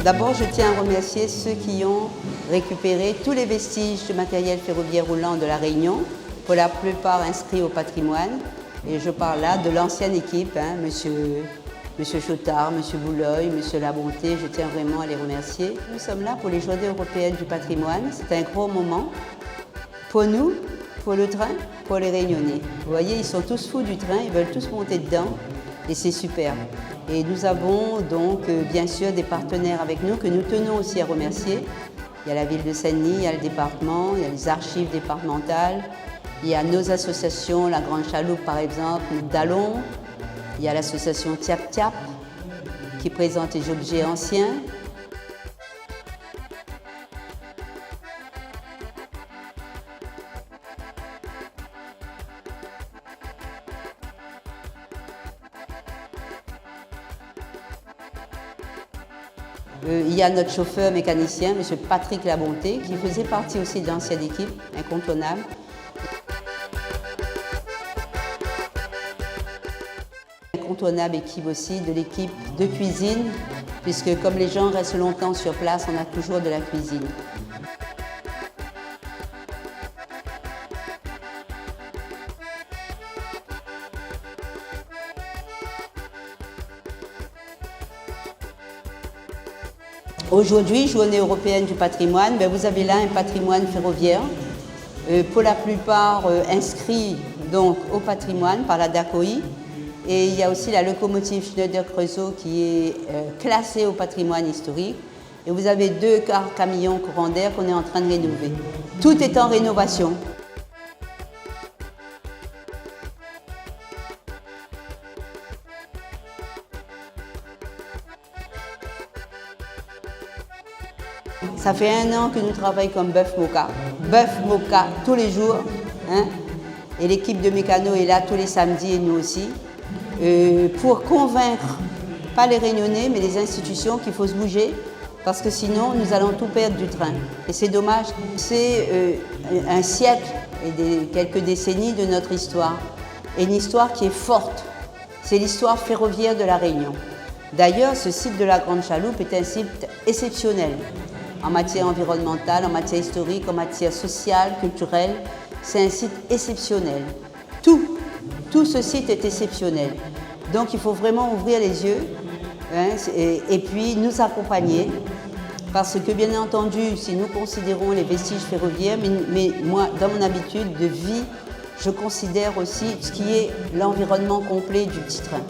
D'abord, je tiens à remercier ceux qui ont récupéré tous les vestiges de matériel ferroviaire roulant de la Réunion, pour la plupart inscrits au patrimoine. Et je parle là de l'ancienne équipe, monsieur Chotard, monsieur Bouloy, monsieur Labonté, je tiens vraiment à les remercier. Nous sommes là pour les Journées européennes du patrimoine. C'est un gros moment pour nous, pour le train, pour les Réunionnais. Vous voyez, ils sont tous fous du train, ils veulent tous monter dedans et c'est super. Et nous avons donc bien sûr des partenaires avec nous que nous tenons aussi à remercier. Il y a la ville de Saint-Denis, il y a le département, il y a les archives départementales, il y a nos associations, la Grande Chaloupe par exemple, Dallon, il y a l'association Tiap Tiap qui présente les objets anciens. Il y a notre chauffeur mécanicien, M. Patrick Labonté, qui faisait partie aussi de l'ancienne équipe, incontournable. Incontournable équipe aussi de l'équipe de cuisine, puisque comme les gens restent longtemps sur place, on a toujours de la cuisine. Aujourd'hui, Journée européenne du patrimoine, vous avez là un patrimoine ferroviaire, pour la plupart inscrit donc au patrimoine par la DACOI. Et il y a aussi la locomotive Schneider-Creusot qui est classée au patrimoine historique. Et vous avez 2 cars camions courant d'air qu'on est en train de rénover. Tout est en rénovation. Ça fait 1 an que nous travaillons comme bœuf moka. Bœuf moka tous les jours. Et l'équipe de mécanos est là tous les samedis et nous aussi. Pour convaincre, pas les Réunionnais, mais les institutions qu'il faut se bouger, parce que sinon nous allons tout perdre du train. Et c'est dommage. C'est un siècle et quelques décennies de notre histoire. Et une histoire qui est forte. C'est l'histoire ferroviaire de la Réunion. D'ailleurs, ce site de la Grande Chaloupe est un site exceptionnel. En matière environnementale, en matière historique, en matière sociale, culturelle. C'est un site exceptionnel. Tout ce site est exceptionnel. Donc il faut vraiment ouvrir les yeux et puis nous accompagner. Parce que bien entendu, si nous considérons les vestiges ferroviaires, mais moi, dans mon habitude de vie, je considère aussi ce qui est l'environnement complet du petit train.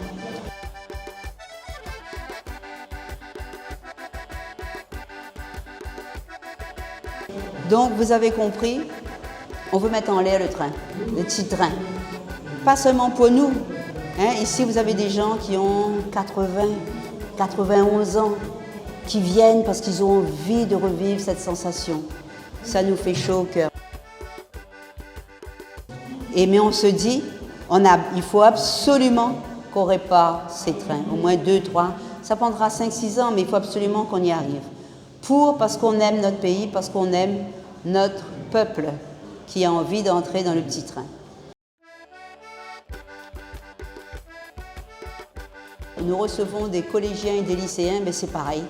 Donc, vous avez compris, on veut mettre en l'air le train, le petit train. Pas seulement pour nous. Ici, vous avez des gens qui ont 80, 91 ans, qui viennent parce qu'ils ont envie de revivre cette sensation. Ça nous fait chaud au cœur. Mais on se dit, il faut absolument qu'on répare ces trains, au moins 2, 3. Ça prendra 5, 6 ans, mais il faut absolument qu'on y arrive. Parce qu'on aime notre pays, parce qu'on aime notre peuple qui a envie d'entrer dans le petit train. Nous recevons des collégiens et des lycéens, mais c'est pareil.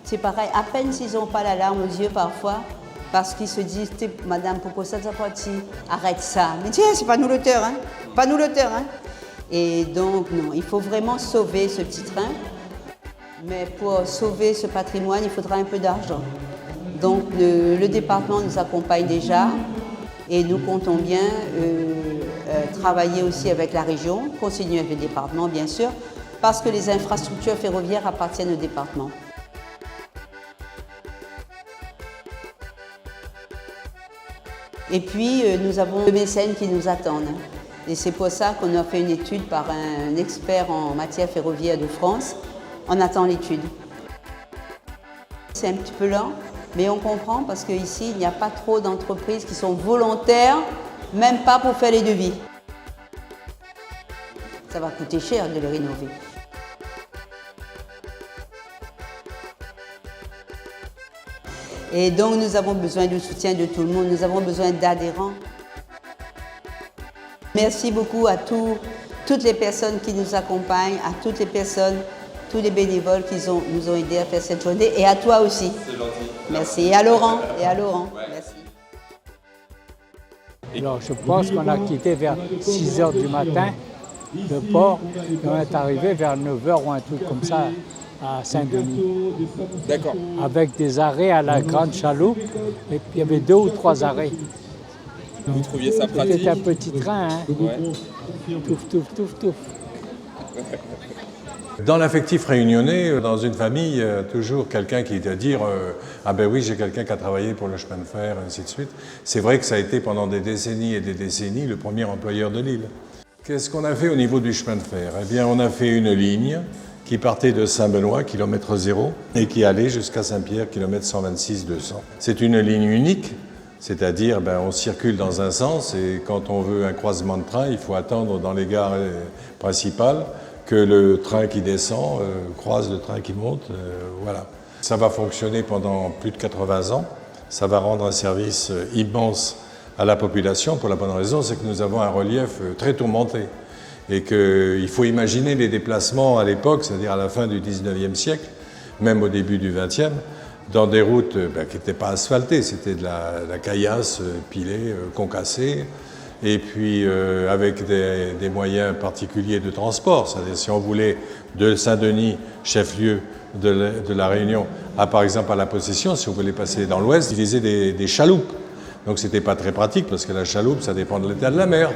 C'est pareil, à peine s'ils n'ont pas la larme aux yeux parfois, parce qu'ils se disent, Madame, pourquoi ça parti? Arrête ça. Mais tiens, c'est pas nous l'auteur, pas nous l'auteur. Et donc, non, il faut vraiment sauver ce petit train. Mais pour sauver ce patrimoine, il faudra un peu d'argent. Donc le département nous accompagne déjà et nous comptons bien travailler aussi avec la région, continuer avec le département bien sûr, parce que les infrastructures ferroviaires appartiennent au département. Et puis nous avons deux mécènes qui nous attendent. Et c'est pour ça qu'on a fait une étude par un expert en matière ferroviaire de France. On attend l'étude. C'est un petit peu lent, mais on comprend parce qu'ici, il n'y a pas trop d'entreprises qui sont volontaires, même pas pour faire les devis. Ça va coûter cher de le rénover. Et donc, nous avons besoin du soutien de tout le monde, nous avons besoin d'adhérents. Merci beaucoup à toutes les personnes qui nous accompagnent, à toutes les personnes, tous les bénévoles qui nous ont aidés à faire cette journée et à toi aussi. C'est gentil. Merci. Et à Laurent. Merci. Alors je pense qu'on a quitté vers 6 h du matin le port et on est arrivé vers 9 h ou un truc comme ça à Saint-Denis. D'accord. Avec des arrêts à la Grande Chaloupe et puis il y avait 2 ou 3 arrêts. Vous trouviez ça pratique? C'était un petit train, hein. Ouais. Touf, touf, touf, touf. Dans l'affectif réunionnais, dans une famille, il y a toujours quelqu'un qui doit dire ah ben oui, j'ai quelqu'un qui a travaillé pour le chemin de fer, et ainsi de suite. C'est vrai que ça a été pendant des décennies et des décennies le premier employeur de l'île. Qu'est-ce qu'on a fait au niveau du chemin de fer? Eh bien, on a fait une ligne qui partait de Saint-Benoît, kilomètre 0, et qui allait jusqu'à Saint-Pierre, kilomètre 126-200. C'est une ligne unique, c'est-à-dire on circule dans un sens et quand on veut un croisement de train, il faut attendre dans les gares principales que le train qui descend croise le train qui monte, voilà. Ça va fonctionner pendant plus de 80 ans, ça va rendre un service immense à la population pour la bonne raison, c'est que nous avons un relief très tourmenté et qu'il faut imaginer les déplacements à l'époque, c'est-à-dire à la fin du 19e siècle, même au début du 20e, dans des routes qui n'étaient pas asphaltées, c'était de la caillasse pilée, concassée, et puis avec des moyens particuliers de transport. C'est-à-dire si on voulait de Saint-Denis, chef-lieu de la Réunion, par exemple à la Possession, si on voulait passer dans l'ouest, utiliser des chaloupes. Donc c'était pas très pratique parce que la chaloupe, ça dépend de l'état de la mer.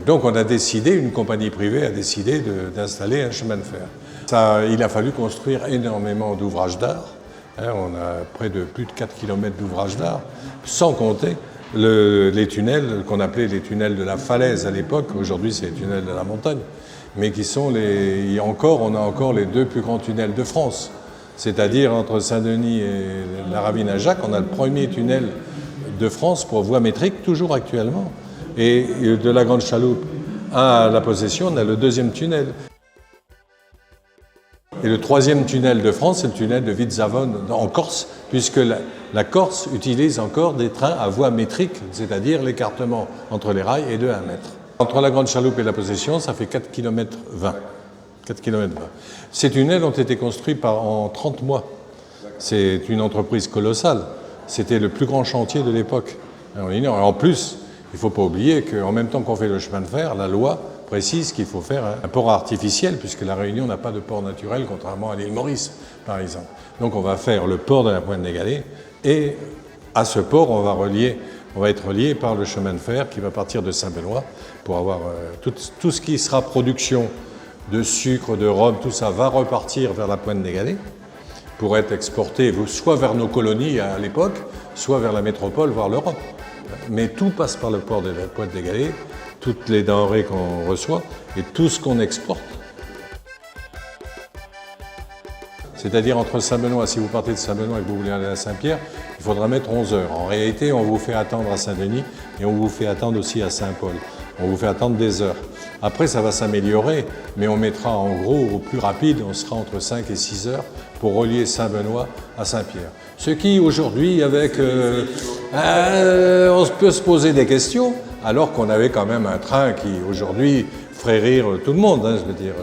Donc on a décidé, une compagnie privée a décidé d'installer un chemin de fer. Il a fallu construire énormément d'ouvrages d'art. On a près de plus de 4 km d'ouvrages d'art, sans compter les tunnels qu'on appelait les tunnels de la falaise à l'époque. Aujourd'hui, c'est les tunnels de la montagne. Mais qui sont on a encore les 2 plus grands tunnels de France. C'est-à-dire entre Saint-Denis et la ravine à Jacques, on a le premier tunnel de France pour voie métrique, toujours actuellement. Et de la Grande Chaloupe à la Possession, on a le 2e tunnel. Et le 3e tunnel de France, c'est le tunnel de Vitzavone en Corse, puisque la Corse utilise encore des trains à voie métrique, c'est-à-dire l'écartement entre les rails est de 1 mètre. Entre la Grande Chaloupe et la Possession, ça fait 4 km 20. 4 km 20. Ces tunnels ont été construits en 30 mois. C'est une entreprise colossale. C'était le plus grand chantier de l'époque. En plus, il ne faut pas oublier qu'en même temps qu'on fait le chemin de fer, la loi précise qu'il faut faire un port artificiel, puisque la Réunion n'a pas de port naturel, contrairement à l'île Maurice, par exemple. Donc on va faire le port de la Pointe des Galets, et à ce port, on va être relié par le chemin de fer qui va partir de Saint-Benoît pour avoir tout ce qui sera production de sucre, de rhum, tout ça va repartir vers la Pointe des Galets pour être exporté soit vers nos colonies à l'époque, soit vers la métropole, voire l'Europe. Mais tout passe par le port de la Pointe des Galets, toutes les denrées qu'on reçoit et tout ce qu'on exporte. C'est-à-dire entre Saint-Benoît, si vous partez de Saint-Benoît et que vous voulez aller à Saint-Pierre, il faudra mettre 11 heures. En réalité, on vous fait attendre à Saint-Denis et on vous fait attendre aussi à Saint-Paul. On vous fait attendre des heures. Après, ça va s'améliorer, mais on mettra en gros, au plus rapide, on sera entre 5 et 6 heures pour relier Saint-Benoît à Saint-Pierre. Ce qui, aujourd'hui, avec... on peut se poser des questions, alors qu'on avait quand même un train qui, aujourd'hui, ferait rire tout le monde, je veux dire.